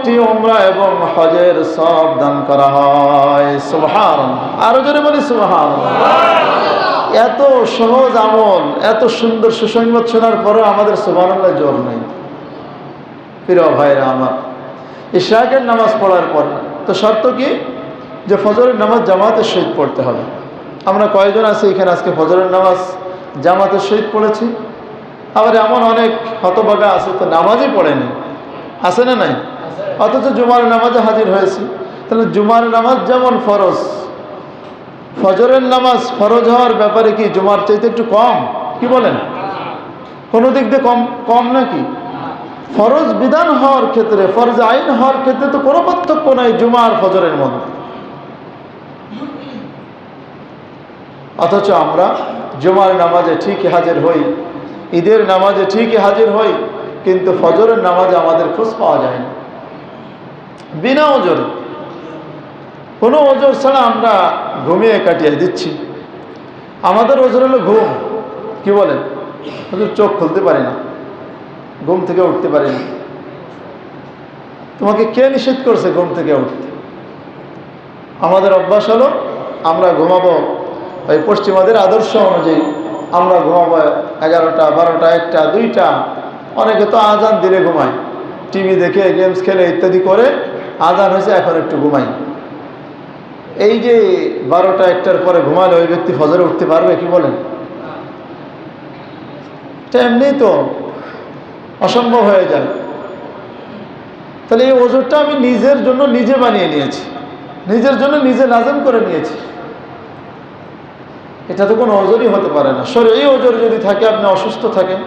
একটি উমরা এবং হজের সওয়াব দান করা হয়। সুবহানাল্লাহ, আরো জোরে বলি সুবহানাল্লাহ। এত সহজ আমল, এত সুন্দর সুসংবাদ শোনার পরেও আমাদের সুবহানাল্লাহ জোর নেই। প্রিয় ভাইরা আমার, ইশরাকের নামাজ পড়ার পর তো শর্ত কি, যে ফজরের নামাজ জামাতের সহিত পড়তে হবে। আমরা কয়জন আছি এখানে আজকে ফজরের নামাজ জামাতের সহিত পড়েছি? আবার এমন অনেক হতভাগা আছে তো নামাজই পড়েনি, আছে না নাই? অথচ জুমার নামাজে হাজির হয়েছি। তাহলে জুমার নামাজ যেমন ফরজ, ফজরের নামাজ ফরজ হওয়ার ব্যাপারে কি জুমার চাইতে একটু কম? কি বলেন? কোনো দিক দিয়ে কম নাকি? ফরজ বিধান হওয়ার ক্ষেত্রে, ফরজ আইন হওয়ার ক্ষেত্রে তো কোনো পার্থক্য নাই জুমা আর ফজরের মধ্যে। অথচ আমরা জুমার নামাজে ঠিকই হাজির হই, ঈদের নামাজে ঠিকই হাজির হই, কিন্তু ফজরের নামাজে আমাদের খোঁজ পাওয়া যায় না। বিনা ওজরে, কোনো ওজর ছাড়া আমরা ঘুমিয়ে কাটিয়ে দিচ্ছি। আমাদের ওজর হলো ঘুম। কি বলেন? চোখ খুলতে পারি না, ঘুম থেকে উঠতে পারি না। তোমাকে কে নিষেধ করছে ঘুম থেকে উঠতে? আমাদের অভ্যাস হলো আমরা ঘুমাবো ওই পশ্চিমাদের আদর্শ অনুযায়ী। আমরা ঘুমাবো 11টা, 12টা, 1টা, 2টা। অনেকে তো আজান দিলে ঘুমায়, টিভি দেখে, গেমস খেলে ইত্যাদি করে আজান হয়েছে এখন একটু ঘুমাই। এই যে 12টা, 1টার পরে ঘুমালে ওই ব্যক্তি ফজরে উঠতে পারবে? কি বলেন? এমনি তো অসম্ভব হয়ে যায়। তাহলে এই ওজরটা আমি নিজের জন্য নিজে বানিয়ে নিয়েছি, নিজের জন্য নিজে লাজম করে নিয়েছি। এটা তো কোনো ওজরই হতে পারে না। শরীয়ী ওজর যদি থাকে, আপনি অসুস্থ থাকেন,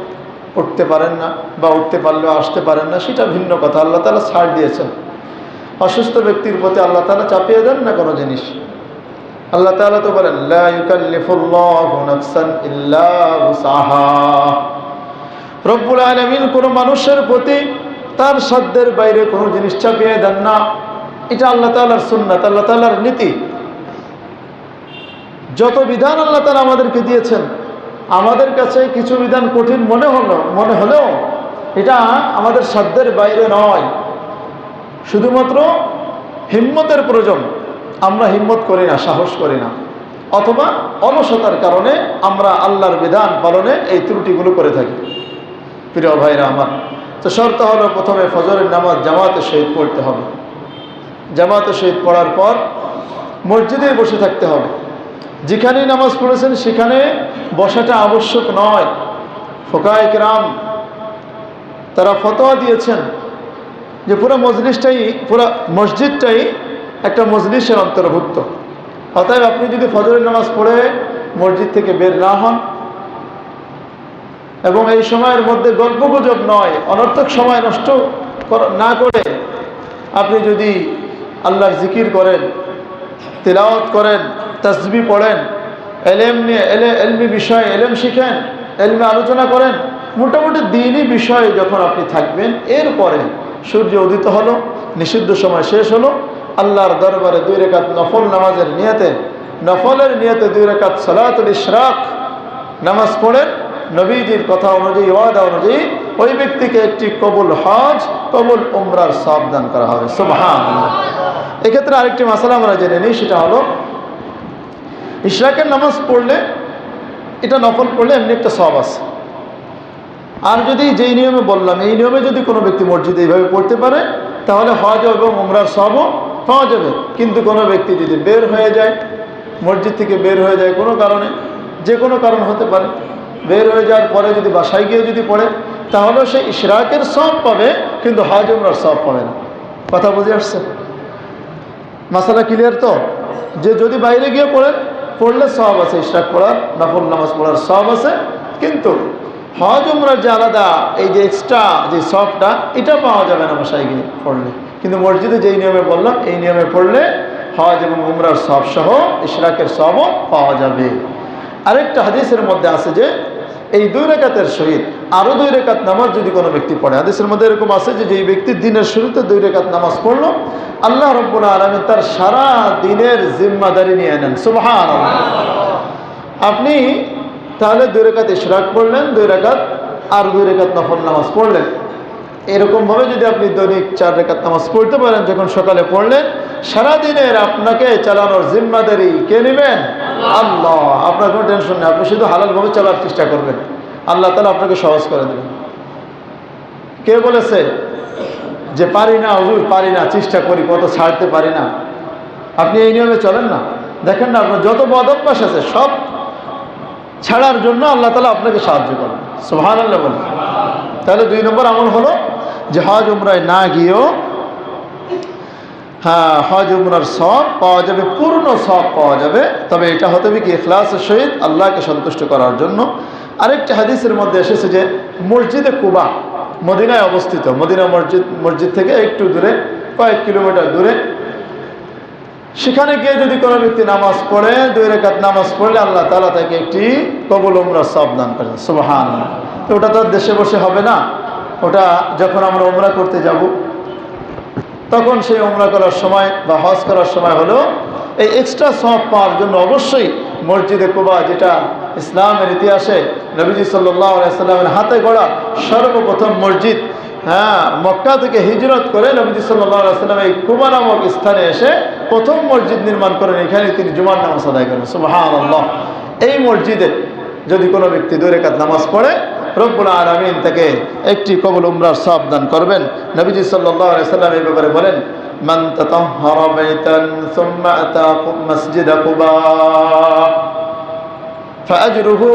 উঠতে পারেন না, বা উঠতে পারলেও আসতে পারেন না, সেটা ভিন্ন কথা। আল্লাহ তাআলা ছাড় দিয়েছেন। অসুস্থ ব্যক্তির প্রতি আল্লাহ তাআলা চাপিয়ে দেন না কোনো জিনিস। আল্লাহ তাআলা তো বলেন, লা ইউকাল্লিফুল্লাহু নাফসান ইল্লা উসআহা। রব্বুল আলামিন কোনো মানুষের প্রতি তার সাধ্যের বাইরে কোনো জিনিস চাপিয়ে দেন না। এটা আল্লাহ তাআলার সুন্নাত, আল্লাহ তাআলার নীতি। যত বিধান আল্লাহ তাআলা আমাদেরকে দিয়েছেন, আমাদের কাছে কিছু বিধান কঠিন মনে হলেও এটা আমাদের সাধ্যের বাইরে নয়। শুধুমাত্র হিম্মতের প্রয়োজন। আমরা হিম্মত করি না, সাহস করি না, অথবা অলসতার কারণে আমরা আল্লাহর বিধান পালনে এই ত্রুটিগুলো করে থাকি। প্রিয় ভাইরা আমার, তো শর্ত হলো প্রথমে ফজরের নামাজ জামাতের সহিত পড়তে হবে। জামাতের সহিত পড়ার পর মসজিদে বসে থাকতে হবে। যেখানেই নামাজ পড়েছেন সেখানে বসাটা আবশ্যক নয়। ফুকাহায়ে কেরাম তারা ফতোয়া দিয়েছেন যে পুরো মসজিদটাই একটা মজলিসের অন্তর্ভুক্ত। অতএব আপনি যদি ফজরের নামাজ পড়ে মসজিদ থেকে বের না হন, এবং এই সময়ের মধ্যে গল্পগুজব নয়, অনর্থক সময় নষ্ট না করে আপনি যদি আল্লাহর জিকির করেন, তিলাওয়াত করেন, তাসবিহ পড়েন, এলমি বিষয়ে এলেম শিখেন, এলমে আলোচনা করেন, মোটামুটি দিনই বিষয়ে যখন আপনি থাকবেন, এরপরে সূর্য উদিত হলো, নিষিদ্ধ সময় শেষ হলো, আল্লাহর দরবারে 2 রাকাত নফল নামাজের নিয়তে, নফলের নিয়তে 2 রাকাত সালাতুল ইশরাক নামাজ পড়েন। নবীজির কথা অনুযায়ী, ওয়াদা অনুযায়ী ওই ব্যক্তিকে একটি কবুল হজ, কবুল উমরার সওয়াব দান করা হবে। সুবহানাল্লাহ। এক্ষেত্রে আরেকটি মাসালা আমরা জেনে নিই, সেটা হলো ইশরাকের নামাজ পড়লে, এটা নফল পড়লে এমনি একটা সওয়াব আছে। আর যদি যেই নিয়মে বললাম, এই নিয়মে যদি কোনো ব্যক্তি মসজিদে এইভাবে পড়তে পারে, তাহলে হজ এবং উমরার সওয়াবও পাওয়া যাবে। কিন্তু কোনো ব্যক্তি যদি বের হয়ে যায়, মসজিদ থেকে বের হয়ে যায় কোনো কারণে, যে কোনো কারণ হতে পারে, বের হয়ে যাওয়ার পরে যদি বাসায় গিয়ে যদি পড়ে, তাহলে সে ইশরাকের সওয়াব পাবে, কিন্তু হজ উমরার সওয়াব পাবে না। কথা বুঝে আসছে? মাসালা ক্লিয়ার তো? যে যদি বাইরে গিয়ে পড়লে সওয়াব আছে, ইশরাক পড়ার, নফল নামাজ পড়ার সওয়াব আছে, কিন্তু হজ উমরার যে আলাদা এই যে এক্সট্রা যে সওয়াবটা, এটা পাওয়া যাবে না বাসায় গিয়ে পড়লে। কিন্তু মসজিদে যেই নিয়মে বললাম, এই নিয়মে পড়লে হজ এবং উমরার সওয়াব সহ ইশরাকের সওয়াবও পাওয়া যাবে। আরেকটা হাদিসের মধ্যে আছে যে এই 2 রাকাতের সহিত আরও 2 রাকাত নামাজ যদি কোনো ব্যক্তি পড়ে, হাদিসের মধ্যে এরকম আছে যে যেই ব্যক্তি দিনের শুরুতে 2 রাকাত নামাজ পড়লো, আল্লাহ রাব্বুল আলামিন তার সারা দিনের জিম্মাদারি নিয়ে নেন। সুবহানাল্লাহ। আপনি তাহলে 2 রাকাত ইশরাক পড়লেন, 2 রাকাত আর 2 রাকাত নফল নামাজ পড়লেন, এরকমভাবে যদি আপনি দৈনিক 4 রাকাত নামাজ পড়তে পারেন, যখন সকালে পড়লেন, সারাদিনের আপনাকে চালানোর জিম্মাদারি কে নেবেন? আল্লাহ। আপনার কোনো টেনশন নেই, আপনি শুধু হালালভাবে চলার চেষ্টা করবেন, আল্লাহ তাআলা আপনাকে সহজ করে দেবেন। কে বলেছে যে পারি না হুজুর, পারি না, চেষ্টা করি, কত ছাড়তে পারি না? আপনি এই নিয়মে চলেন না, দেখেন না আপনার যত বদ অভ্যাস আছে সব ছাড়ার জন্য আল্লাহ তাআলা আপনাকে সাহায্য করেন। সুবহানাল্লাহ বলেন। তাহলে 2 নম্বর আমল হলো যে হজ উমরায় না গিয়েও হজ উমরার সওয়াব পাওয়া যাবে, পূর্ণ সওয়াব পাওয়া যাবে। তবে এটা হতে হবে কি ইখলাসের সহিত আল্লাহকে সন্তুষ্ট করার জন্য। আরেকটি হাদিসের মধ্যে এসেছে যে মসজিদে কুবা মদিনায় অবস্থিত, মদিনা মসজিদ থেকে একটু দূরে, কয়েক কিলোমিটার দূরে, সেখানে গিয়ে যদি কোনো ব্যক্তি নামাজ পড়ে, 2 রাকাত নামাজ পড়লে আল্লাহ তাআলা তাকে একটি কবুল উমরার সওয়াব দান করেন। সুবহানাল্লাহ। তো ওটা তো দেশে বসে হবে না, ওটা যখন আমরা উমরা করতে যাব তখন সেই উমরা করার সময় বা হজ করার সময় হলো এই এক্সট্রা সওয়াব পাওয়ার জন্য অবশ্যই মসজিদে কুবা, যেটা ইসলামের ইতিহাসে নবীজি সাল্লাল্লাহু আলাইহি সাল্লামের হাতে গড়া সর্বপ্রথম মসজিদ, মক্কা থেকে হিজরত করে নবীজি সাল্লাল্লাহু আলাইহি সাল্লাম এই কুবা নামক স্থানে এসে প্রথম মসজিদ নির্মাণ করেন, এখানে তিনি জুমার নামাজ আদায় করেন। সুবহানাল্লাহ। এই মসজিদে যদি কোনো ব্যক্তি 2 রাকাত নামাজ পড়ে, রব্বুল আলামিন তাকে একটি কবুল উমরার সওয়াব দান করবেন। নবীজি সাল্লাল্লাহু আলাইহি সাল্লাম এই ব্যাপারে বলেন, মান তাতাহহারা বাইতান সুম্মা আতা মসজিদ কুবা ফাআজরুহু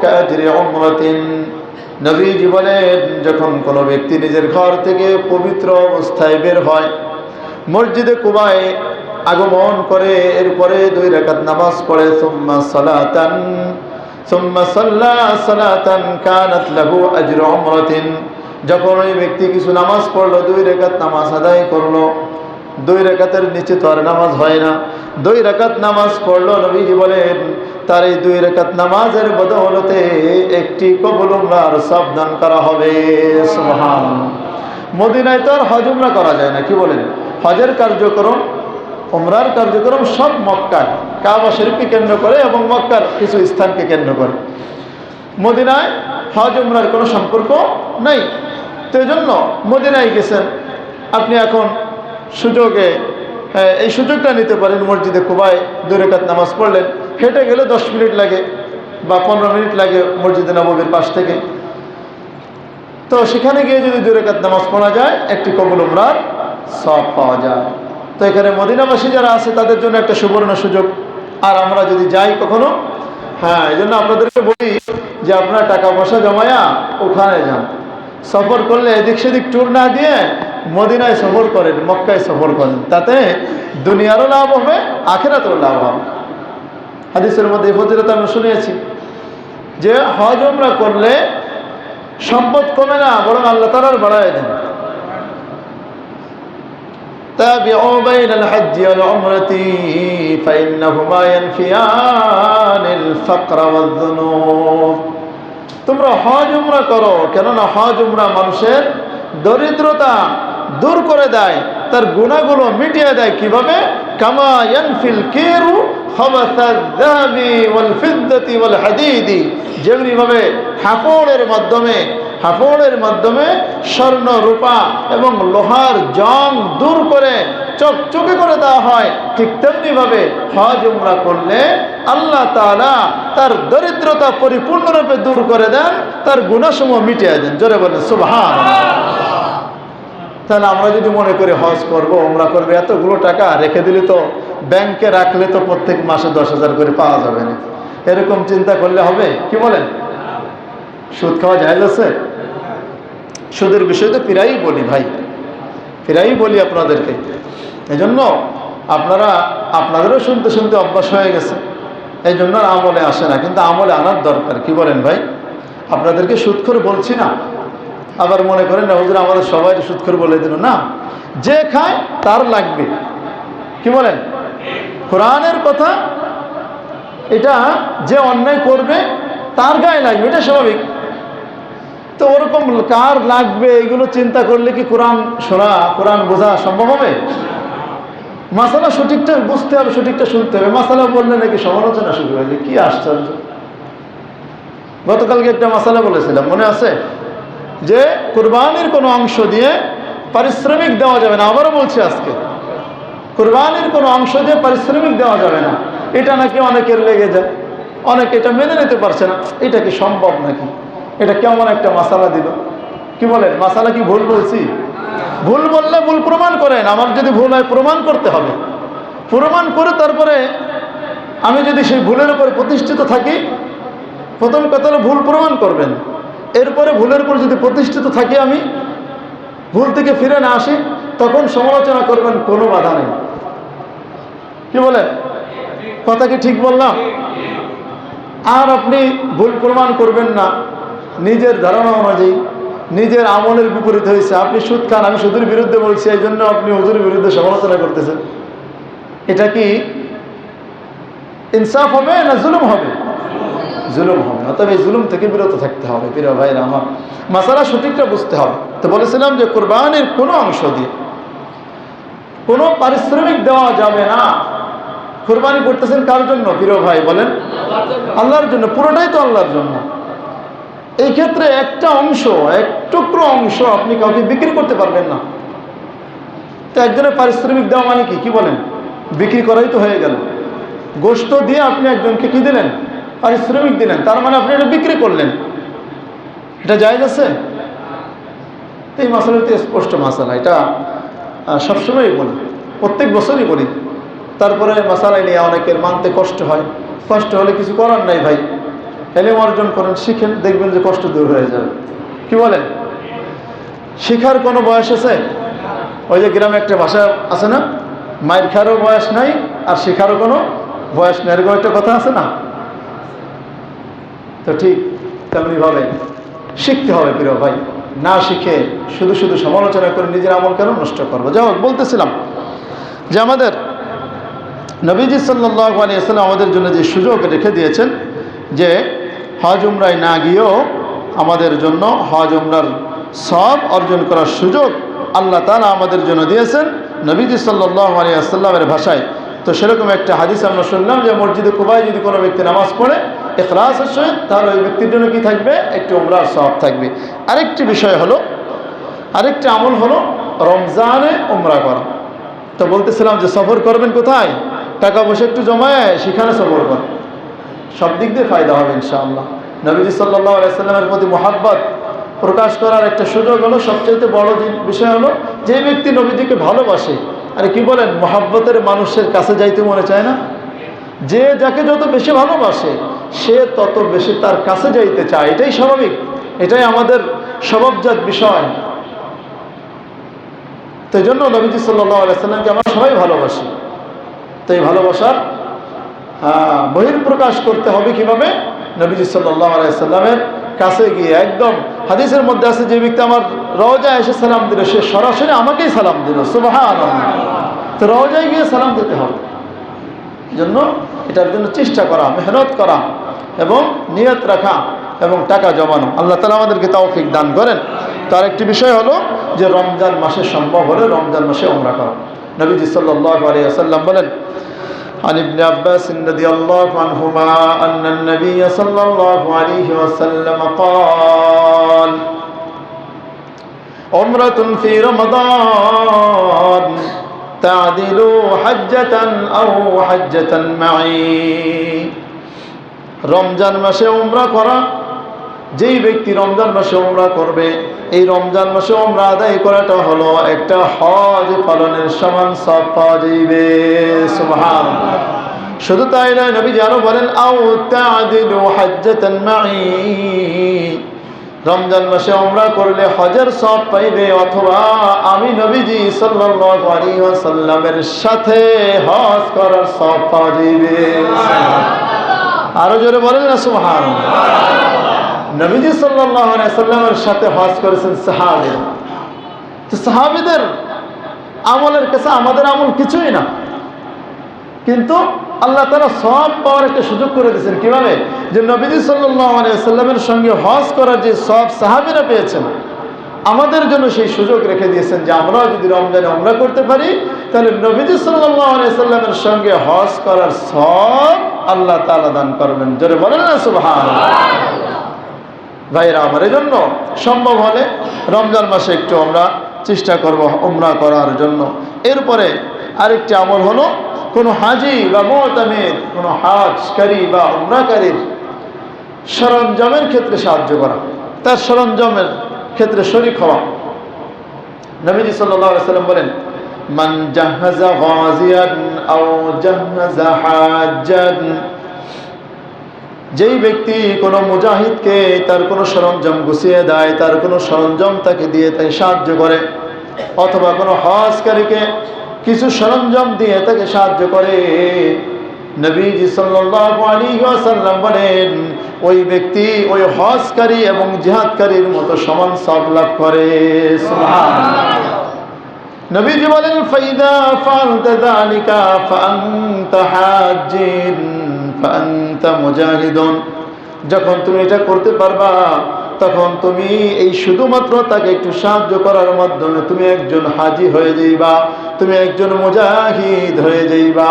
কাআজরি উমরাতিন। নবীজি বলেন, যখন কোনো ব্যক্তি নিজের ঘর থেকে পবিত্র অবস্থায় বের হয়, মসজিদে কুবায় আগমন করে, এরপরে 2 রাকাত নামাজ পড়ে, সুম্মা সাল্লা সালাতান কানাত লাহু আজরু উমরাতিন। যখন ওই ব্যক্তি কিছু নামাজ পড়লো, 2 রাকাত নামাজ আদায় করলো, 2 রাকাতের নিচে তো আর নামাজ হয় না, 2 রাকাত নামাজ পড়লো, নবীজি বলেন তার এই 2 রাকাত নামাজের বদৌলতে একটি কবুল উমরার সওয়াব দান করা হবে। সুবহানাল্লাহ। মদিনায় তো আর হজ উমরা করা যায় না, কি বলেন? হজের কার্যক্রম, উমরার কার্যক্রম সব মক্কায়, কাবা শরীফকে কেন্দ্র করে এবং মক্কার কিছু স্থানকে কেন্দ্র করে। মদিনায় হজ উমরার কোনো সম্পর্ক নেই। তো এই জন্য মদিনায় গেছেন আপনি, এখন সুযোগে এই সুযোগটা নিতে পারেন। মসজিদে কুবায় 2 রাকাত নামাজ পড়লেন, হেঁটে গেলে 10 মিনিট লাগে বা 15 মিনিট লাগে মসজিদে নববীর পাশ থেকে। তো সেখানে গিয়ে যদি 2 রাকাত নামাজ পড়া যায়, একটি কবুল উমরার সওয়াব পাওয়া যায়। তো এখানে মদিনাবাসী যারা আছে তাদের জন্য একটা সুবর্ণ সুযোগ। আর আমরা যদি যাই কখনো, এই জন্য আপনাদেরকে বলি যে আপনারা টাকা পয়সা জমায়া ওখানে যান, সফর করলে এদিক সেদিক ট্যুর না দিয়ে মদিনায় সফর করেন, মক্কায় সফর করেন, তাতে দুনিয়ারও লাভ হবে, আখিরাতেরও লাভ হবে। হাদিসের মধ্যে এই ফজিলত আমরা শুনিয়েছি যে হজ উমরা করলে সম্পদ কমে না, বরং আল্লাহ তাআলা বাড়ায় দেন। তাবিউ বাইনাল হজ্জি ওয়াল উমরাতি ফাইন্নাহুমা ইয়ানফিয়ানিল ফাকরা ওয়াজ যুনুব। তোমরা হজ উমরা করো, কেননা হজ উমরা মানুষের দরিদ্রতা দূর করে দেয়, তার গুনাহগুলো মিটিয়ে দেয়। কিভাবে? কামা ইয়ানফিল কিরু খাবাসায যাহাবি ওয়াল ফিদ্দাতি ওয়াল হাদিদি। যেমনিভাবে হাফড়ের মাধ্যমে স্বর্ণ, রূপা এবং লোহার জং দূর করে চকচকে করে দেওয়া হয়, ঠিক তেমনিভাবে হজ উমরা করলে আল্লাহ তাআলা তার দরিদ্রতা পরিপূর্ণরূপে দূর করে দেন, তার গুনাহসমূহ মিটিয়ে দেন। জোরে বলেন সুবহানাল্লাহ। তাহলে আমরা যদি মনে করি হজ করব, উমরা করবে, এতগুলো টাকা রেখে দিলে তো, ব্যাংকে রাখলে তো প্রত্যেক মাসে 10,000 করে পাওয়া যাবে না, এরকম চিন্তা করলে হবে? কি বলেন? সুদ খাওয়া জায়েজ আছে? সুদের বিষয় তো প্রায়ই বলি ভাই, প্রায়ই বলি আপনাদেরকে। এই জন্য আপনাদেরও শুনতে শুনতে অভ্যাস হয়ে গেছে, এই জন্য আমলে আসে না, কিন্তু আমলে আনার দরকার। কি বলেন ভাই? আপনাদেরকে সুদখোর বলছি না, আবার মনে করেন না হুজুর আমাদের সবাই সুদখোর বলে দিল না। যে খায় তার লাগবে, কি বলেন? কোরআনের কথা, এটা যে অন্যায় করবে তার গায়ে লাগবে, এটা স্বাভাবিক। তো ওরকম কার লাগবে এগুলো চিন্তা করলে কি কোরআন শোনা, কোরআন বোঝা সম্ভব হবে? মাসালা সঠিকটা বুঝতে হবে, সঠিকটা শুনতে হবে। মাসালা বললে নাকি সমালোচনা শুরু হয়ে যায়, কি আশ্চর্য। গতকালকে একটা মাসালা বলেছিলাম, মনে আছে? যে কুরবানির কোনো অংশ দিয়ে পারিশ্রমিক দেওয়া যাবে না। আবারও বলছি, আজকে কুরবানির কোনো অংশ দিয়ে পারিশ্রমিক দেওয়া যাবে না। এটা নাকি অনেকের লেগে যায়, অনেকে এটা মেনে নিতে পারছে না। এটা কি সম্ভব নাকি? এটা কেমন একটা মাসালা দিল? কি বলেন, মাসালা কি ভুল বলছি? ভুল বললে ভুল প্রমাণ করেন। আমার যদি ভুল হয় প্রমাণ করতে হবে, প্রমাণ করে তারপরে আমি যদি সেই ভুলের উপর প্রতিষ্ঠিত থাকি, প্রথম কথা হলো ভুল প্রমাণ করবেন, এরপরে ভুলের উপর যদি প্রতিষ্ঠিত থাকি, আমি ভুল থেকে ফিরে না আসি, তখন সমালোচনা করবেন, কোনো বাধা নেই। কি বলেন, কথা কি ঠিক বললাম? আর আপনি ভুল প্রমাণ করবেন না, নিজের ধারণা অনুযায়ী নিজের আমলের বিপরীত হয়েছে। আপনি সুদ খান, আমি সুদের বিরুদ্ধে বলছি, এই জন্য আপনি হুজুরের বিরুদ্ধে সমালোচনা করতেছেন। এটা কি ইনসাফ হবে না জুলুম হবে? জুলুম হবে। অতএব এই জুলুম থেকে বিরত থাকতে হবে। প্রিয় ভাইরা আমার, মাসালা সঠিকটা বুঝতে হবে। তো বলেছিলাম যে কুরবানির কোনো অংশ দিয়ে কোনো পারিশ্রমিক দেওয়া যাবে না। কুরবানি করতেছেন কার জন্য প্রিয় ভাই বলেন? আল্লাহর জন্য। পুরোটাই তো আল্লাহর জন্য। এই ক্ষেত্রে একটা অংশ, এক টুকরো অংশ আপনি কাউকে বিক্রি করতে পারবেন না। তো একজনের পারিশ্রমিক দেওয়া মানে কি বলেন? বিক্রি করাই তো হয়ে গেল। গোশত দিয়ে আপনি একজনকে কি দিলেন? পারিশ্রমিক দিলেন। তার মানে আপনি এটা বিক্রি করলেন। এটা জায়েজ আছে? এই মাসালাটি স্পষ্ট মাসালা। এটা সবসময়ই বলি, প্রত্যেক বছরই বলি। তারপরে মাসালা নিয়ে অনেকের মানতে কষ্ট হয়। কষ্ট হলে কিছু করার নাই ভাই, এলেম অর্জন করেন, শিখেন, দেখবেন যে কষ্ট দূর হয়ে যাবে। কি বলেন? শিখার কোনো বয়স আছে? ওই যে গ্রামে একটা ভাষা আছে না, মায়ের খারও বয়স নাই আর শিখারও কোনো বয়স নেই, এরকম একটা কথা আছে না? তো ঠিক তেমনিভাবে শিখতে হবে প্রিয় ভাই। না শিখে শুধু শুধু সমালোচনা করে নিজের আমল কেন নষ্ট করবো? যাই হোক, বলতেছিলাম যে আমাদের নবীজি সাল্লাল্লাহু আলাইহি ওয়াসাল্লাম আমাদের জন্য যে সুযোগ রেখে দিয়েছেন, যে হজ উমরায় না গিয়েও আমাদের জন্য হজ উমরার সওয়াব অর্জন করার সুযোগ আল্লাহ তাআলা আমাদের জন্য দিয়েছেন নবীজি সাল্লাল্লাহু আলাইহি ওয়াসাল্লামের ভাষায়। তো সেরকম একটা হাদিস আমরা শুনলাম যে মসজিদে কুবায় যদি কোনো ব্যক্তি নামাজ পড়ে ইখলাসের সহিত, তাহলে ওই ব্যক্তির জন্য কি থাকবে? একটি উমরার সওয়াব থাকবে। আরেকটি বিষয় হলো, আরেকটি আমল হলো রমজানে উমরা করা। তো বলতেছিলাম যে সফর করবেন কোথায়? টাকা পয়সা একটু জমায় সেখানে সফর করেন, সব দিক দিয়ে ফায়দা হবে ইনশাআল্লাহ। নবীজি সাল্লাল্লাহু আলাইহি ওয়াসাল্লামের প্রতি মহাব্বত প্রকাশ করার একটা সুযোগ হলো, সবচেয়ে বড় বিষয় হলো যে ব্যক্তি নবীজিকে ভালোবাসে। আরে কি বলেন, মহাব্বতের মানুষের কাছে যাইতে মনে চায় না? যে যাকে যত বেশি ভালোবাসে সে তত বেশি তার কাছে যাইতে চায়। এটাই স্বাভাবিক, এটাই আমাদের স্বভাবজাত বিষয়। তো এই জন্য নবীজি সাল্লাল্লাহু আলাইহি ওয়াসাল্লামকে আমরা সবাই ভালোবাসি। তো এই ভালোবাসার বহিঃপ্রকাশ করতে হবে কিভাবে? নবীজি সাল্লাল্লাহু আলাইহি ওয়াসাল্লামের কাছে গিয়ে। একদম হাদিসের মধ্যে আছে, যে ব্যক্তি আমার রওজায় এসে সালাম দিল সে সরাসরি আমাকেই সালাম দিল। সুবহানাল্লাহ। তো রওজায় গিয়ে সালাম দিতে হবে। জন্য এটার জন্য চেষ্টা করা, মেহনত করা এবং নিয়ত রাখা এবং টাকা জমানো। আল্লাহ তাআলা আমাদেরকে তৌফিক দান করেন। তার একটি বিষয় হলো যে রমজান মাসে সম্ভব হলে রমজান মাসে উমরা করা। নবীজি সাল্লাল্লাহু আলাইহি ওয়াসাল্লাম বলেন, عن ابن عباس رضي الله عنهما أن النبي صلى الله عليه وسلم قال عمرة في رمضان تعدل حجة أو حجة معي। রমজান মাসে উমরা করা, যেই ব্যক্তি রমজান মাসে উমরা করবে, এই রমজান মাসে উমরা আদায় করাটা হলো একটা হজ পালনের সমান সওয়াব পাওয়া যাবে। সুবহানাল্লাহ। শুধু তাই নয়, নবীজি আরো বলেন আও তা'দিলু হাজ্জাতান মা'i, রমজান মাসে উমরা করলে হজের সওয়াব পাইবে, অথবা আমি নবীজি সাল্লাল্লাহু আলাইহি ওয়াসাল্লামের সাথে হজ করার সওয়াব পাওয়া যাবে। আরো জোরে বলেন না সুবহানাল্লাহ। নবীজি সাল্লাল্লাহু আলাইহি ওয়াসাল্লামের সাথে হজ করেছেন সাহাবীরা। তো সাহাবীদের আমলের কাছে আমাদের আমল কিছুই না, কিন্তু আল্লাহ তাআলা সওয়াব পাওয়ার একটা সুযোগ করে দিয়েছেন। কিভাবে? যে নবীজি সাল্লাল্লাহু আলাইহি ওয়াসাল্লামের সঙ্গে হজ করার যে সওয়াব সাহাবীরা পেয়েছেন, আমাদের জন্য সেই সুযোগ রেখে দিয়েছেন যে আমরা যদি রমজানে উমরা করতে পারি, তাহলে নবীজি সাল্লাল্লাহু আলাইহি ওয়াসাল্লামের সঙ্গে হজ করার সওয়াব আল্লাহ তাআলা দান করবেন। জোরে বলেন না সুবহানাল্লাহ। ভাইরা আমার, এজন্য সম্ভব হলে রমজান মাসে একটু আমরা চেষ্টা করব উমরা করার জন্য। এরপরে আরেকটি আমল হলো কোনো হাজি বা মুতামির, কোনো হাজকারী বা উমরাকারীর সরঞ্জামের ক্ষেত্রে সাহায্য করা, তার সরঞ্জামের ক্ষেত্রে শরীক হওয়া। নবীজি সাল্লাল্লাহু আলাইহি ওয়াসাল্লাম বলেন, মান জাহাজা গাজিয়ান আও জাহাজা হাজ্জান, যেই ব্যক্তি কোনো মুজাহিদকে তার কোনো সরঞ্জাম গুছিয়ে দেয়, তার কোনো সরঞ্জাম তাকে দিয়ে তাকে সাহায্য করে, অথবা কোনো হজকারীকে কিছু সরঞ্জাম দিয়ে তাকে সাহায্য করে, নবীজি সাল্লাল্লাহু আলাইহি ওয়াসাল্লাম বলেন ওই ব্যক্তি ওই হজকারী এবং জিহাদকারীর মতো সমান সওয়াব লাভ করে। সুবহানাল্লাহ। নবীজি বলেন, ফাইদা ফাআলতা যালিকা ফাআনতা হাজ্জিন ফাআনতা মুজাহিদুন, যখন তুমি এটা করতে পারবা তখন তুমি এই শুধুমাত্র তাকে একটু সাহায্য করার মাধ্যমে তুমি একজন হাজি হয়ে যাইবা, তুমি একজন মুজাহিদ হয়ে যাইবা।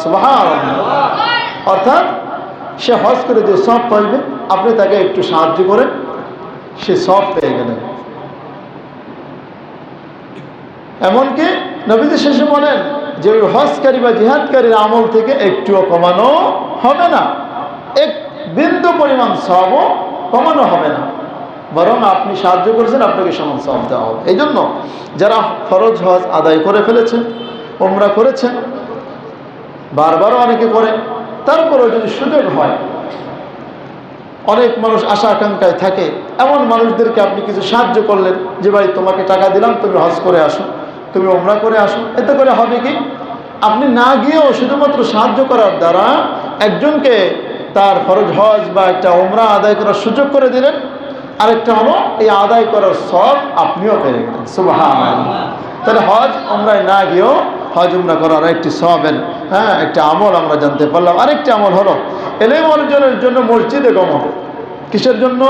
সুবহানাল্লাহ। অর্থাৎ সে হজ করে যে সওয়াব পাইবে, আপনি তাকে একটু সাহায্য করেন, সে সওয়াব পেয়ে গেলেন। এমনকি নবীজি শেষে বলেন যে ওই হজকারী বা জিহাদকারীর আমল থেকে একটুও কমানো হবে না, এক বিন্দু পরিমাণ সওয়াবও কমানো হবে না, বরং আপনি সাহায্য করেছেন, আপনাকে সমান সওয়াব দেওয়া হবে। এই জন্য যারা ফরজ হজ আদায় করে ফেলেছেন, উমরা করেছেন, বারবারও অনেকে করে, তারপরেও যদি সুযোগ হয়, অনেক মানুষ আশা আকাঙ্ক্ষায় থাকে, এমন মানুষদেরকে আপনি কিছু সাহায্য করলেন, যে ভাই তোমাকে টাকা দিলাম, তুমি হজ করে আসো, তুমি উমরা করে আসো। এতে করে হবে কি, আপনি না গিয়েও শুধুমাত্র সাহায্য করার দ্বারা একজনকে তার ফরজ হজ বা একটা উমরা আদায় করার সুযোগ করে দিলেন, আরেকটা হলো এই আদায় করার সওয়াব আপনিও পেয়ে গেলেন। সুবহানাল্লাহ। তাহলে হজ উমরায় না গিয়েও হজ উমরা করার একটি সওয়াবের একটা আমল আমরা জানতে পারলাম। আরেকটি আমল হলো ইলম অর্জনের জন্য মসজিদে গমন। কিসের জন্য?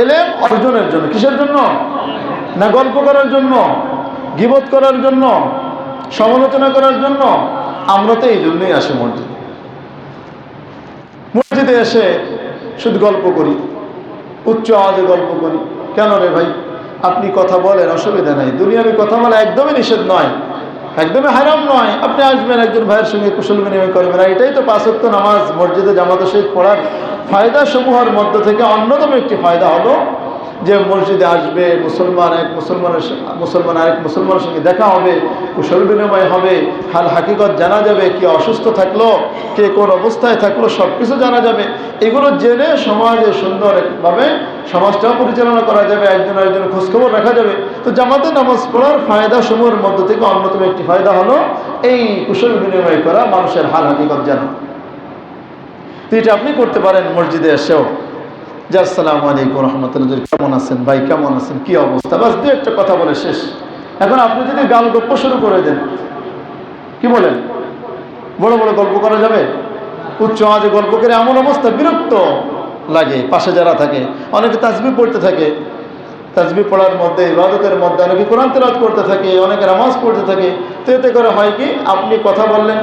ইলম অর্জনের জন্য। কিসের জন্য? না গল্প করার জন্য, গীবত করার জন্য, সমালোচনা করার জন্য? আমরা তো এই জন্যই আসি মসজিদে। মসজিদে এসে শুধু গল্প করি, উচ্চ আওয়াজে গল্প করি। কেন রে ভাই? আপনি কথা বলেন, অসুবিধা নাই, দুনিয়াবি কথা বলা একদমই নিষেধ নয়, একদমই হারাম নয়। আপনি আসবেন, একজন ভাইয়ের সঙ্গে কুশল বিনিময় করবেন। আর এটাই তো 5 ওয়াক্ত নামাজ মসজিদে জামাতের সহিত পড়ার ফায়দা সমূহের মধ্য থেকে অন্যতম একটি ফায়দা হলো যে মসজিদে আসবে, মুসলমান আরেক মুসলমানের সঙ্গে দেখা হবে, কুশল বিনিময় হবে, হাল হাকিকত জানা যাবে, কে অসুস্থ থাকলো, কে কোন অবস্থায় থাকলো, সব কিছু জানা যাবে। এগুলো জেনে সমাজে সুন্দরভাবে সমাজটাও পরিচালনা করা যাবে, একজন আরেকজনের খোঁজখবর রাখা যাবে। তো জামাতে নামাজ পড়ার ফায়দা সমূহের মধ্য থেকে অন্যতম একটি ফায়দা হলো এই কুশল বিনিময় করা, মানুষের হাল হাকিকত জানা। তো এটা আপনি করতে পারেন মসজিদে এসেও, যে আসসালামু আলাইকুম রহমতুল্লাহ, কেমন আছেন ভাই, কেমন আছেন, কি অবস্থা, বাস দু একটা কথা বলে শেষ। এখন আপনি যদি গাল গপ্প শুরু করে দেন, কি বলেন, বড় বড় গল্প করা যাবে? উচ্চ আওয়াজে গল্প করে এমন অবস্থা বিরক্ত লাগে। পাশে যারা থাকে, অনেকে তাসবিহ পড়তে থাকে, তাসবিহ পড়ার মধ্যে, ইবাদতের মধ্যে অনেকে কোরআন তেলাওয়াত করতে থাকে, অনেকে নামাজ পড়তে থাকে। তো এতে করে হয় কি, আপনি কথা বললেন,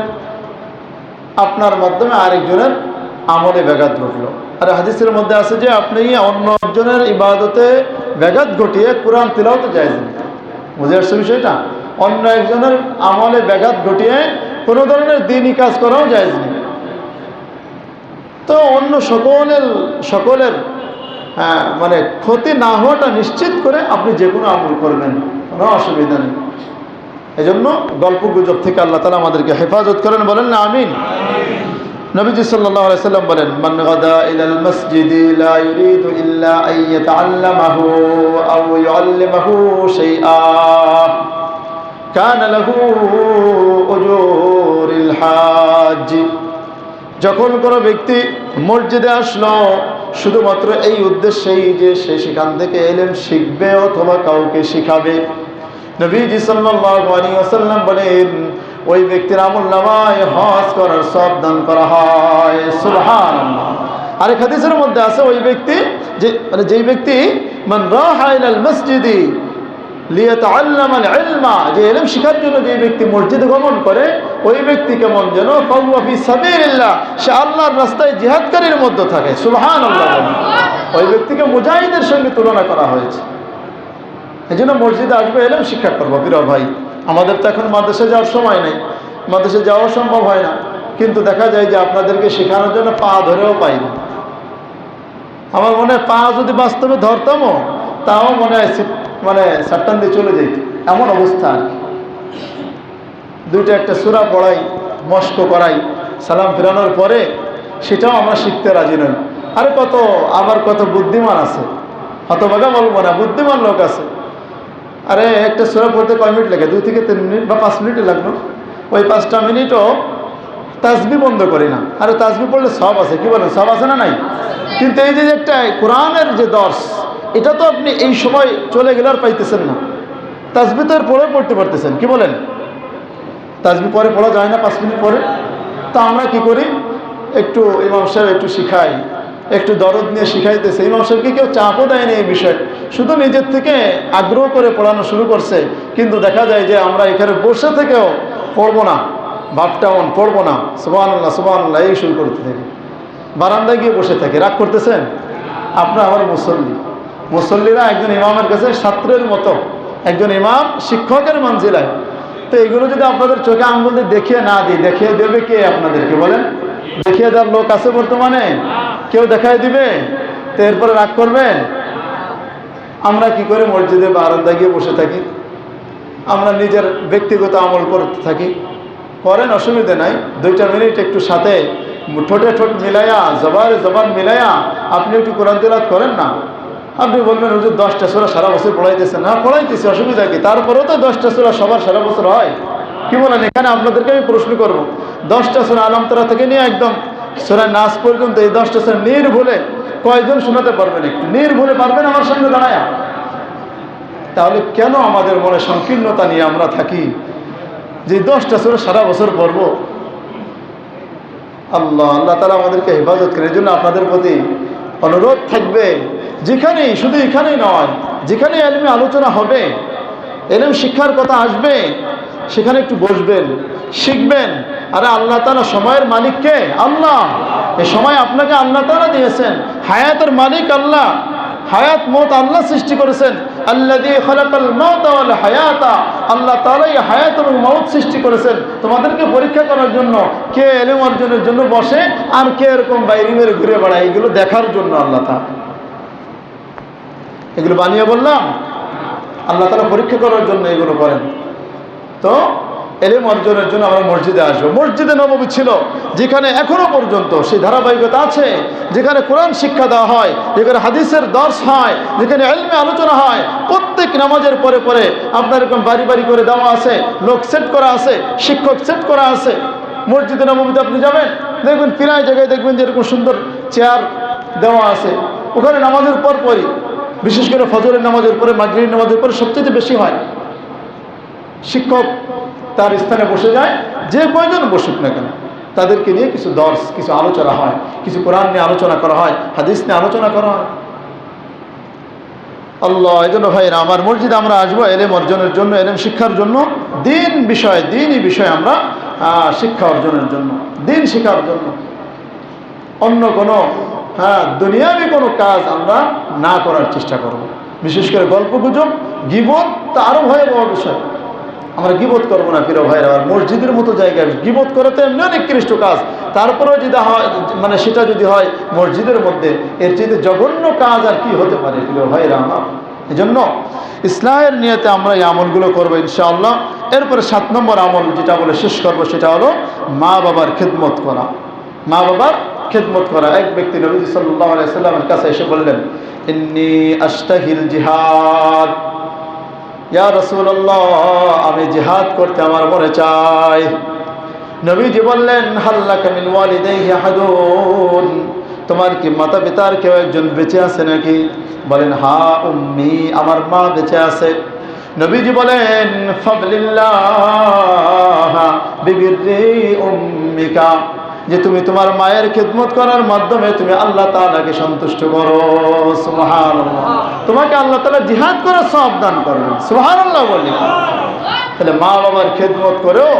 আপনার মাধ্যমে আরেকজনের আমলে ব্যাঘাত ঘটলো। আর হাদিসের মধ্যে আছে যে আপনি অন্য একজনের ইবাদতে ব্যাঘাত ঘটিয়ে কোরআন তিলাওয়াত জায়েজ নেই। বুঝে আসছে বিষয়টা? অন্য একজনের আমলে ব্যাঘাত ঘটিয়ে কোনো ধরনের দ্বীনি কাজ করাও জায়েজ নেই। তো অন্য সকলের মানে ক্ষতি না হওয়াটা নিশ্চিত করে আপনি যে কোনো আমল করবেন, কোনো অসুবিধা নেই। এজন্য গল্প গুজব থেকে আল্লাহ তাআলা আমাদেরকে হেফাজত করেন, বলেন না আমিন। নবীজি সাল্লাল্লাহু আলাইহি সাল্লাম বলেন, মান গাদা ইলাল মসজিদি লা ইউরিদু ইল্লা আন ইয়াতাআল্লামাহু আও ইউআল্লিমাহু শাইআ কানা লাহু উজুরুল হাজ। যখন কোনো ব্যক্তি মসজিদে আসলো শুধুমাত্র এই উদ্দেশ্যেই যে সে সেখান থেকে ইলম শিখবে অথবা কাউকে শিখাবে, নবীজি সাল্লাল্লাহু আলাইহি ওয়াসাল্লাম বলেন ওই ব্যক্তির আমলনামায় হজ করার সওয়াব দান করা হয়। সুবহানাল্লাহ। আরেক হাদিসের মধ্যে আছে ওই ব্যক্তি যেই ব্যক্তি মান রাহা ইলাল মসজিদি লিয়াতাআল্লামাল ইলমা, যে ইলম শিখার জন্য যে ব্যক্তি মসজিদে গমন করে, ওই ব্যক্তি কেমন যেন ফাহুয়া ফি সাবিলিল্লাহ, সে আল্লাহর রাস্তায় জিহাদকারীর মধ্যে থাকে। সুবহানাল্লাহ। ওই ব্যক্তিকে মুজাহিদের সঙ্গে তুলনা করা হয়েছে। এই জন্য মসজিদে আসবে, এলেম শিক্ষা করবো। প্রিয় ভাই, আমাদের তো এখন মাদ্রাসা যাওয়ার সময় নেই, মাদ্রাসা যাওয়া সম্ভব হয় না, কিন্তু দেখা যায় যে আপনাদেরকে শেখানোর জন্য পা ধরেও পাই না। আমার মনে হয় পা যদি বাস্তবে ধরতামও, তাও মনে হয় সাট্টান দিয়ে চলে যেত, এমন অবস্থা আর কি। দুইটা একটা সূরা পড়াই, মস্ক করাই, সালাম ফেরানোর পরে সেটাও আমরা শিখতে রাজি নই। আরে কত বুদ্ধিমান আছে, হতভাগা বলবো না, বুদ্ধিমান লোক আছে। আরে একটা সূরা পড়তে কয় মিনিট লাগে? 2 থেকে 3 মিনিট বা 5 মিনিটই লাগলো। ওই 5টা মিনিটও তাসবি বন্ধ করি না। আরে তাসবি পড়লে সব আছে, কি বলেন, সব আছে না নাই? কিন্তু এই যে একটা কোরআনের যে দর্শ, এটা তো আপনি এই সময় চলে গেলে আর পাইতেছেন না। তাসবি তো এর পরে পড়তে পারতেছেন, কি বলেন? তাসবি পরে পড়া যায় না 5 মিনিট পরে? তা আমরা কি করি, একটু ইমাম সাহেব একটু শিখাই, একটু দরদ নিয়ে শিখাইতেছে। ইমাম সাহেবকে কেউ চাপও দেয়নি এই বিষয়ে, শুধু নিজের থেকে আগ্রহ করে পড়ানো শুরু করছে। কিন্তু দেখা যায় যে আমরা এখানে বসে থেকেও পড়বো না, ভাবটাউন পড়বো না, সুবহানাল্লাহ সুবহানাল্লাহ এই শুরু করতে থাকি, বারান্দায় গিয়ে বসে থাকে। রাগ করতেছেন? আপনার আমার মুসল্লিরা একজন ইমামের কাছে ছাত্রের মতো, একজন ইমাম শিক্ষকের মানজিলায়। তো এইগুলো যদি আপনাদের চোখে আঙ্গুল দিয়ে দেখিয়ে না দিই, দেখিয়ে দেবে কে আপনাদেরকে বলেন? দেখিয়ে দেওয়ার লোক আছে বর্তমানে? কেউ দেখাই দিবে? তো এরপরে রাগ করবেন? আমরা কি করে মসজিদে বারান্দায় গিয়ে বসে থাকি, আমরা নিজের ব্যক্তিগত আমল করতে থাকি। করেন, অসুবিধা নাই, 2টা মিনিট একটু সাথে ঠোঁটে ঠোঁট মিলাইয়া, জবান মিলাইয়া আপনি একটু কোরআন তিলাওয়াত করেন না। আপনি বলবেন হুজুর 10টা সূরা সারা বছর পড়াইতেছেন। না, পড়াইতেছি, অসুবিধা কি? তারপরেও তো 10টা সূরা সবার সারা বছর হয়, কি বলেন? এখানে আপনাদেরকে আমি প্রশ্ন করব, 10টা সূরা আলাম তারা থেকে নিয়ে একদম সূরা নাস পর্যন্ত এই 10টা সূরা নির্ভুলে কয়জন শোনাতে পারবেন? একটু নির্ভুলে পারবেন আমার সঙ্গে দাঁড়ায়া? তাহলে কেন আমাদের মনে সংকীর্ণতা নিয়ে আমরা থাকি যে 10টা সূরা সারা বছর পড়ব? আল্লাহ তাআলা আমাদেরকে হেফাজত করেন। এই জন্য আপনাদের প্রতি অনুরোধ থাকবে, যেখানেই, শুধু এখানেই নয়, যেখানে ইলমি আলোচনা হবে, ইলম শিক্ষার কথা আসবে, সেখানে একটু বসবেন, শিখবেন। আরে আল্লাহ তাআলা সময়ের মালিক কে? আল্লাহ। এই সময় আপনাকে আল্লাহ তাআলা দিয়েছেন, হায়াতের মালিক আল্লাহ, হায়াত মওত আল্লাহ সৃষ্টি করেছেন। আল্লাযী খালাকাল মাউতা ওয়াল হায়াতা, আল্লাহ তাআলা এই হায়াত এবং মওত সৃষ্টি করেছেন তোমাদেরকে পরীক্ষা করার জন্য। কে ইলম অর্জনের জন্য বসে আর কে এরকম বাইরে বাইরে ঘুরে বেড়ায়, এগুলো দেখার জন্য আল্লাহ তাআলা এগুলো বানিয়ে বললাম। আল্লাহ তাআলা পরীক্ষা করার জন্য এগুলো করেন। তো ইলম অর্জনের জন্য আমরা মসজিদে আসবো। মসজিদে নববী ছিল যেখানে এখনো পর্যন্ত সেই ধারাবাহিকতা আছে, যেখানে কোরআন শিক্ষা দেওয়া হয়, যেখানে হাদিসের দর্শ হয়, যেখানে ইলমে আলোচনা হয়। প্রত্যেক নামাজের পরে পরে আপনার এরকম বাড়ি বাড়ি করে দেওয়া আছে, লোক সেট করা আছে, শিক্ষক সেট করা আছে। মসজিদে নববীতে আপনি যাবেন, দেখবেন প্রায় জায়গায় দেখবেন যে এরকম সুন্দর চেয়ার দেওয়া আছে। ওখানে নামাজের পরপরই, বিশেষ করে ফজরের নামাজের পরে, মাগরিবের নামাজের পরে সবচেয়ে বেশি হয়, শিক্ষক তার স্থানে বসে যায়, যে কয়জন বসুক না কেন তাদেরকে নিয়ে কিছু দর্শ, কিছু আলোচনা হয়, কিছু কোরআন নিয়ে আলোচনা করা হয়, হাদিস নিয়ে আলোচনা করা হয়। আল্লাহ, এই জন্য ভাইরা আমার, মসজিদে আমরা আসবো ইলম অর্জনের জন্য, ইলম শিক্ষার জন্য, দিনই বিষয় আমরা শিক্ষা অর্জনের জন্য, দিন শেখার জন্য। অন্য কোনো দুনিয়াবি কোনো কাজ আমরা না করার চেষ্টা করব। বিশেষ করে গল্প গুজব, গীবত তো আরও ভয়াবহ বিষয়। আমরা গীবত করবো না প্রিয় ভাইরা। আর মসজিদের মতো জায়গায় গীবত করে তো এমনি অনেক নিকৃষ্ট কাজ, তারপরেও যদি হয়, সেটা যদি হয় মসজিদের মধ্যে, এর চেয়ে জঘন্য কাজ আর কি হতে পারে প্রিয় ভাইরা আমার। এই জন্য ইসলামের নিয়তে আমরা এই আমলগুলো করবো ইনশাআল্লাহ। এরপরে 7 নম্বর আমল যেটা বলে শেষ করবো, সেটা হলো মা বাবার খেদমত করা। মা বাবার খেদমত করা। এক ব্যক্তি নবী সাল্লাল্লাহু আলাইহি সাল্লামের কাছে এসে বললেন, ইন্নী আশতাহিল জিহাদ, ইয়া রাসূলুল্লাহ, আমি জিহাদ করতে আমার মনে চাই। নবীজি বললেন, হাল্লাকা মিন ওয়ালিদাইহি আহাদুন, তোমার কি মাতা পিতার কেউ একজন বেঁচে আছে নাকি? বলেন, হা উম্মি, আমার মা বেঁচে আছে। নবীজি বলেন, ফাদলিল্লাহ বিবিররি উম্মিকা, যে তুমি তোমার মায়ের খেদমত করার মাধ্যমে তুমি আল্লাহ তাআলাকে সন্তুষ্ট করো। সুবহানাল্লাহ। তোমাকে আল্লাহ তাআলা জিহাদ করে সওয়াব দান করবেন। সুবহানাল্লাহ বলি। তাহলে মা বাবার খেদমত করেও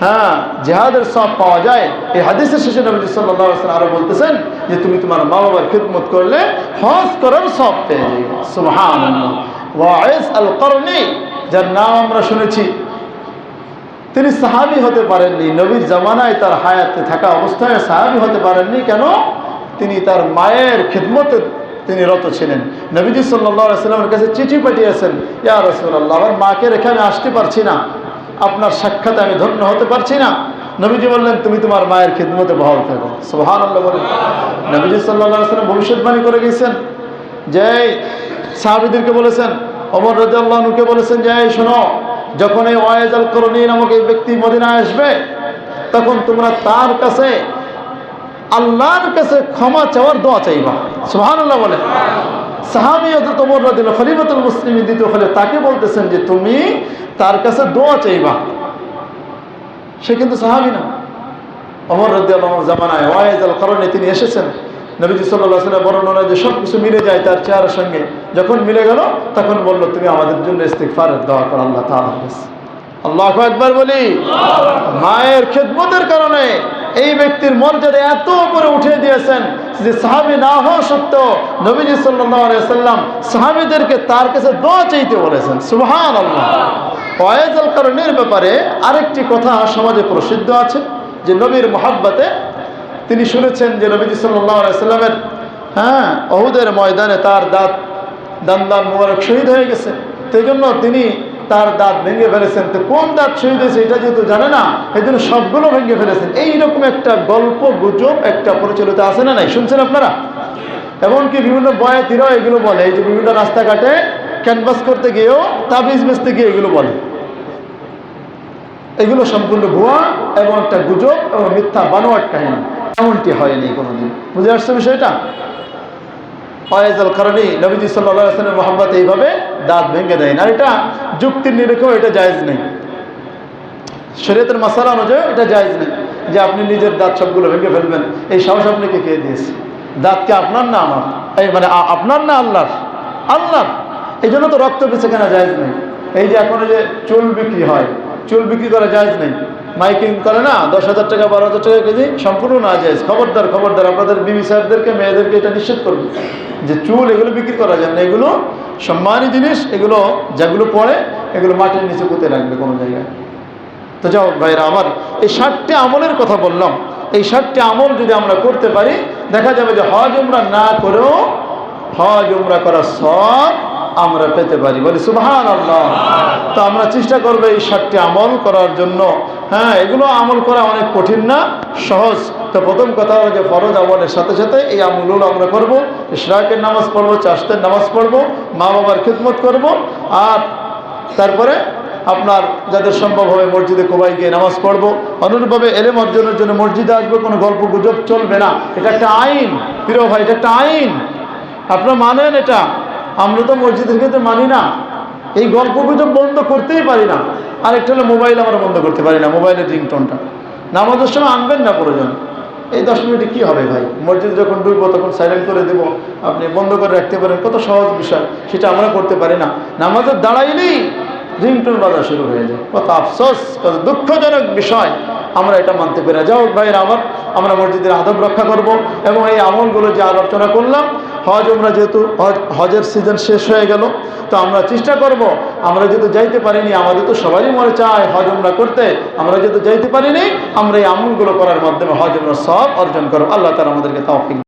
হ্যাঁ জিহাদের সব পাওয়া যায়। এই হাদিসের শেষে নবী সাল্লাল্লাহু আলাইহি ওয়াসাল্লাম আরো বলতেছেন যে তুমি তোমার মা বাবার খিদমত করলে হজ করার সব পেয়ে যাবে। সুবহানাল্লাহ। ওয়াইস আল করনি, যার নাম আমরা শুনেছি, তিনি সাহাবী হতে পারেননি, নবীর জামানায় তার হায়াতে থাকা অবস্থায় সাহাবী হতে পারেননি। কেন? তিনি তার মায়ের খিদমতে তিনি রত ছিলেন। নবীজি সাল্লাল্লাহু আলাইহি ওয়াসাল্লামের কাছে চিঠি পাঠিয়েছেন, ইয়া রাসূলুল্লাহ, আমার মাকে রেখে আমি আসতে পারছি না, আপনার সাক্ষাতে আমি ধন্য হতে পারছি না। নবীজি বললেন তুমি তোমার মায়ের খিদমতে বহাল থাকো। সুবহানাল্লাহ বলেন। নবীজি সাল্লাল্লাহু আলাইহি ওয়াসাল্লাম ভবিষ্যৎবাণী করে গেছেন, যে সাহাবীদেরকে বলেছেন, ওমর রাদিয়াল্লাহু আনহুকে বলেছেন যে এই শোনো, যখন এই ওয়াইজ আল করনি নামক এই ব্যক্তি মদিনায় আসবে, তখন তোমরা তার কাছে আল্লাহর কাছে ক্ষমা চাওয়ার দোয়া চাইবা। সুবহানাল্লাহ বলে। সাহাবী হযরত ওমর রাদিয়াল্লাহু খলিফাতুল মুসলিমিন দ্বিতীয় খলিফা, তাকে বলতেছেন যে তুমি তার কাছে দোয়া চাইবা। সে কিন্তু সাহাবী না। ওমর রাদিয়াল্লাহু আনহু জামানায় ওয়াইজ আল করনি তিনি এসেছেন। নবীজি সাল্লাল্লাহু আলাইহি ওয়াসাল্লাম বর্ণনা যে সব কিছু মিলে যায় তার চেহারার সঙ্গে। যখন মিলে গেল তখন বলল তুমি আমাদের জন্য ইস্তিগফারের দোয়া করো আল্লাহ তাআলার কাছে। আল্লাহু আকবার বলি। মায়ের খিদমতের কারণে এই ব্যক্তির মর্যাদা এত উপরে উঠিয়ে দিয়েছেন যে সাহাবী না হওয়া সত্ত্বেও নবীজি সাল্লাল্লাহু আলাইহি ওয়াসাল্লাম সাহাবীদেরকে তার কাছে দোয়া চাইতে বলেছেন। সুবহানাল্লাহ। ওয়াইজ আল করনির ব্যাপারে আরেকটি কথা সমাজে প্রসিদ্ধ আছে, যে নবীর মুহাব্বতে তিনি শুনেছেন যে নবীজি সাল্লাল্লাহু আলাইহি ওয়াসাল্লামের উহুদের ময়দানে তার দান মুবারক শহীদ হয়ে গেছে। সেই জন্য তিনি তার দাঁত ভেঙে ফেলেছেন। তো কোন দাঁত শহীদ হয়েছে এটা যেহেতু জানে না, এই জন্য সবগুলো ভেঙে ফেলেছেন। এইরকম একটা গল্প গুজব একটা প্রচলিত আছে না নাই, শুনছেন আপনারা? এমনকি বিভিন্ন বয়াতিরাও এগুলো বলে, এই যে বিভিন্ন রাস্তাঘাটে ক্যানভাস করতে গিয়েও, তাবিজ বেচতে গিয়ে এগুলো বলে। এগুলো সম্পূর্ণ ভুয়া এবং একটা গুজব এবং মিথ্যা বানোয়াট কাহিনী। এমনটি হয়নি কোনোদিন। বুঝে আসছে বিষয়টা? ওয়াইজ আল করনি নবীজি সাল্লাল্লাহু আলাইহি ওয়াসাল্লাম মুহাম্মদ এইভাবে দাঁত ভেঙে দেয় না। এটা যুক্তির নিরিখেও এটা জায়েজ নেই, শরীয়তের মাসালা অনুযায়ী এটা জায়েজ নেই যে আপনি নিজের দাঁত সবগুলো ভেঙে ফেলবেন। এই সাহস আপনাকে কে দিয়েছে? দাঁতকে আপনার না আমার, এই মানে আপনার না আল্লাহর? আল্লাহর। এই জন্য তো রক্ত বেঁচে কেনা জায়েজ নেই। এই যে এখন যে চুল বিক্রি হয়, চুল বিক্রি করা জায়েজ নেই। মাইকিং করে না 10,000 টাকা 12,000 টাকা কেজি, সম্পূর্ণ না জায়েজ। খবরদার খবরদার, আপনাদের বিবি সাহেবদেরকে মেয়েদেরকে এটা নিষেধ করবে যে চুল এগুলো বিক্রি করা যায় না। এগুলো সম্মানী জিনিস, এগুলো যেগুলো পড়ে এগুলো মাটির নিচে পুঁতে রাখবে কোনো জায়গায়। তো যাও ভাইরা আমার, এই 7টি আমলের কথা বললাম। এই 7টি আমল যদি আমরা করতে পারি, দেখা যাবে যে হজ উমরা না করেও হজ উমরা করার সব আমরা পেতে পারি। বলি সুবহানাল্লাহ। তো আমরা চেষ্টা করবো এই 7টি আমল করার জন্য। এগুলো আমল করা অনেক কঠিন না, সহজ। তো প্রথম কথা হলো যে ফরজ আমলের সাথে সাথে এই আমলগুলো আমরা করব। ইশরাকের নামাজ পড়বো, চাশতের নামাজ পড়বো, মা বাবার খিদমত করব, আর তারপরে আপনার যাদের সম্ভব হবে মসজিদে কোবায় গিয়ে নামাজ পড়বো। অনুরূপভাবে এলেম অর্জনের জন্য মসজিদে আসবো। কোনো গল্প গুজব চলবে না। এটা একটা আইন, প্রিয় ভাই, এটা একটা আইন। আপনারা মানেন এটা? আমরা তো মসজিদের ক্ষেত্রে মানি না। এই গল্প গুজব বন্ধ করতেই পারি না। আরেকটা হলো মোবাইল আমরা বন্ধ করতে পারি না, মোবাইলের রিংটোনটা। নামাজের সময় আনবেন না প্রয়োজন। এই 10 মিনিটে কী হবে ভাই? মসজিদে যখন ঢুকবো তখন সাইলেন্ট করে দেবো, আপনি বন্ধ করে রাখতে পারেন। কত সহজ বিষয়, সেটা আমরা করতে পারি না। নামাজের দাঁড়াইলেই রিংটোন বাজা শুরু হয়ে যায়। কত আফসোস, কত দুঃখজনক বিষয়, আমরা এটা মানতে পেরে। যাও ভাইয়ের আমার, আমরা মসজিদের আদব রক্ষা করব এবং এই আমলগুলো যে আলোচনা করলাম, হজ উমরা যেহেতু হজের সিজন শেষ হয়ে গেল, তো আমরা চেষ্টা করব, আমরা যেহেতু যাইতে পারিনি, আমাদের তো সবারই মনে চায় হজ উমরা করতে, আমরা যেহেতু যাইতে পারিনি, আমরা এই আমলগুলো করার মাধ্যমে হজ উমরা সব অর্জন করব। আল্লাহ তাআলা আমাদেরকে তৌফিক